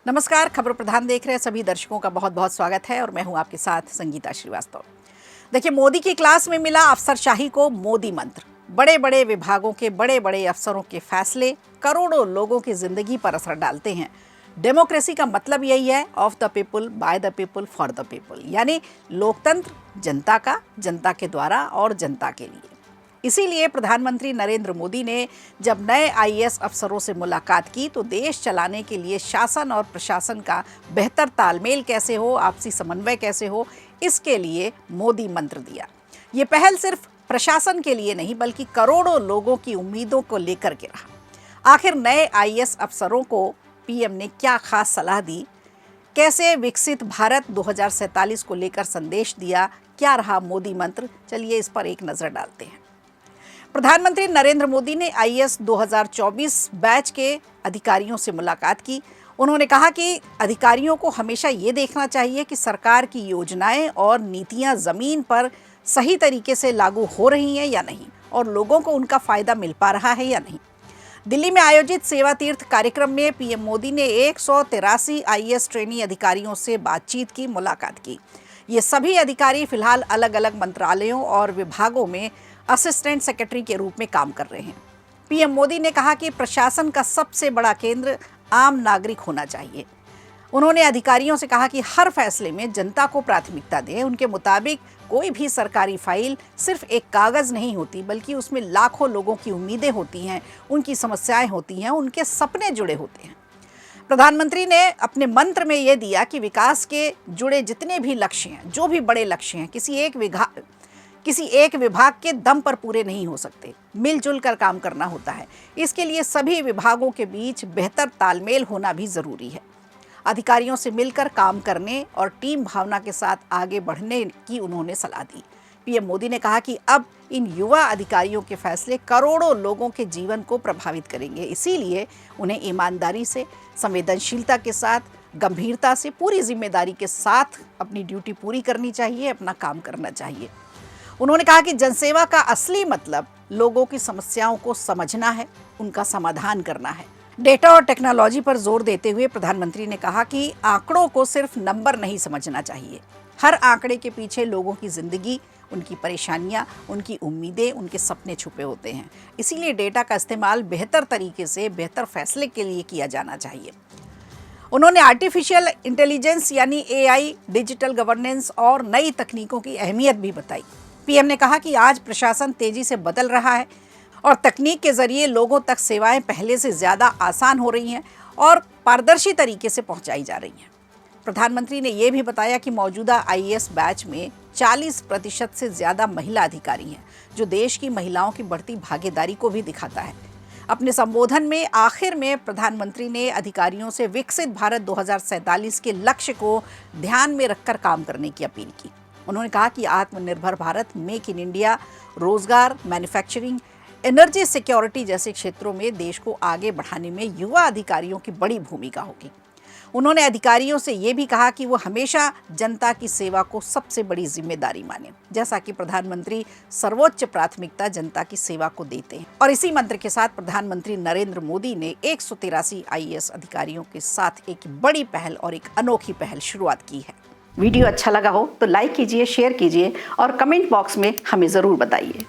नमस्कार, खबर प्रधान देख रहे सभी दर्शकों का बहुत बहुत स्वागत है और मैं हूं आपके साथ संगीता श्रीवास्तव। देखिए, मोदी की क्लास में मिला अफसरशाही को मोदी मंत्र। बड़े बड़े विभागों के बड़े बड़े अफसरों के फैसले करोड़ों लोगों की जिंदगी पर असर डालते हैं। डेमोक्रेसी का मतलब यही है, of the people, by the people, for the people, यानी लोकतंत्र जनता का, जनता के द्वारा और जनता के लिए। इसीलिए प्रधानमंत्री नरेंद्र मोदी ने जब नए आईएएस अफसरों से मुलाकात की तो देश चलाने के लिए शासन और प्रशासन का बेहतर तालमेल कैसे हो, आपसी समन्वय कैसे हो, इसके लिए मोदी मंत्र दिया। ये पहल सिर्फ प्रशासन के लिए नहीं बल्कि करोड़ों लोगों की उम्मीदों को लेकर के रहा। आखिर नए आईएएस अफसरों को पीएम ने क्या खास सलाह दी, कैसे विकसित भारत 2047 को लेकर संदेश दिया, क्या रहा मोदी मंत्र, चलिए इस पर एक नजर डालते हैं। प्रधानमंत्री नरेंद्र मोदी ने आईएएस 2024 बैच के अधिकारियों से मुलाकात की। उन्होंने कहा कि अधिकारियों को हमेशा ये देखना चाहिए कि सरकार की योजनाएं और नीतियां जमीन पर सही तरीके से लागू हो रही हैं या नहीं और लोगों को उनका फायदा मिल पा रहा है या नहीं। दिल्ली में आयोजित सेवा तीर्थ कार्यक्रम में पीएम मोदी ने 183 आईएएस ट्रेनी अधिकारियों से बातचीत की, मुलाकात की। ये सभी अधिकारी फिलहाल अलग अलग मंत्रालयों और विभागों में असिस्टेंट सेक्रेटरी के रूप में काम कर रहे हैं। पीएम मोदी ने कहा कि प्रशासन का सबसे बड़ा केंद्र आम नागरिक होना चाहिए। उन्होंने अधिकारियों से कहा कि हर फैसले में जनता को प्राथमिकता दें। उनके मुताबिक कोई भी सरकारी फाइल सिर्फ एक कागज नहीं होती बल्कि उसमें लाखों लोगों की उम्मीदें होती हैं, उनकी समस्याएं होती हैं, उनके सपने जुड़े होते हैं। प्रधानमंत्री ने अपने मंत्र में यह दिया कि विकास के जुड़े जितने भी लक्ष्य हैं, जो भी बड़े लक्ष्य हैं, किसी एक विभाग के दम पर पूरे नहीं हो सकते। मिलजुल कर काम करना होता है। इसके लिए सभी विभागों के बीच बेहतर तालमेल होना भी जरूरी है। अधिकारियों से मिलकर काम करने और टीम भावना के साथ आगे बढ़ने की उन्होंने सलाह दी। पीएम मोदी ने कहा कि अब इन युवा अधिकारियों के फैसले करोड़ों लोगों के जीवन को प्रभावित करेंगे। इसीलिए उन्हें ईमानदारी से, संवेदनशीलता के साथ, गंभीरता से, पूरी जिम्मेदारी के साथ अपनी ड्यूटी पूरी करनी चाहिए, अपना काम करना चाहिए। उन्होंने कहा कि जनसेवा का असली मतलब लोगों की समस्याओं को समझना है, उनका समाधान करना है। डेटा और टेक्नोलॉजी पर जोर देते हुए प्रधानमंत्री ने कहा कि आंकड़ों को सिर्फ नंबर नहीं समझना चाहिए। हर आंकड़े के पीछे लोगों की जिंदगी, उनकी परेशानियां, उनकी उम्मीदें, उनके सपने छुपे होते हैं। इसीलिए डेटा का इस्तेमाल बेहतर तरीके से बेहतर फैसले के लिए किया जाना चाहिए। उन्होंने आर्टिफिशियल इंटेलिजेंस यानी एआई, डिजिटल गवर्नेंस और नई तकनीकों की अहमियत भी बताई। पीएम ने कहा कि आज प्रशासन तेजी से बदल रहा है और तकनीक के जरिए लोगों तक सेवाएं पहले से ज़्यादा आसान हो रही हैं और पारदर्शी तरीके से पहुंचाई जा रही हैं। प्रधानमंत्री ने यह भी बताया कि मौजूदा आईएएस बैच में 40% से ज़्यादा महिला अधिकारी हैं, जो देश की महिलाओं की बढ़ती भागीदारी को भी दिखाता है। अपने संबोधन में आखिर में प्रधानमंत्री ने अधिकारियों से विकसित भारत 2047 के लक्ष्य को ध्यान में रखकर काम करने की अपील की। उन्होंने कहा कि आत्मनिर्भर भारत, मेक इन इंडिया, रोजगार, मैन्युफैक्चरिंग, एनर्जी सिक्योरिटी जैसे क्षेत्रों में देश को आगे बढ़ाने में युवा अधिकारियों की बड़ी भूमिका होगी। उन्होंने अधिकारियों से ये भी कहा कि वो हमेशा जनता की सेवा को सबसे बड़ी जिम्मेदारी माने, जैसा कि प्रधानमंत्री सर्वोच्च प्राथमिकता जनता की सेवा को देते हैं। और इसी मंत्र के साथ प्रधानमंत्री नरेंद्र मोदी ने 183 आईएएस अधिकारियों के साथ एक बड़ी पहल और एक अनोखी पहल शुरुआत की है। वीडियो अच्छा लगा हो तो लाइक कीजिए, शेयर कीजिए और कमेंट बॉक्स में हमें ज़रूर बताइए।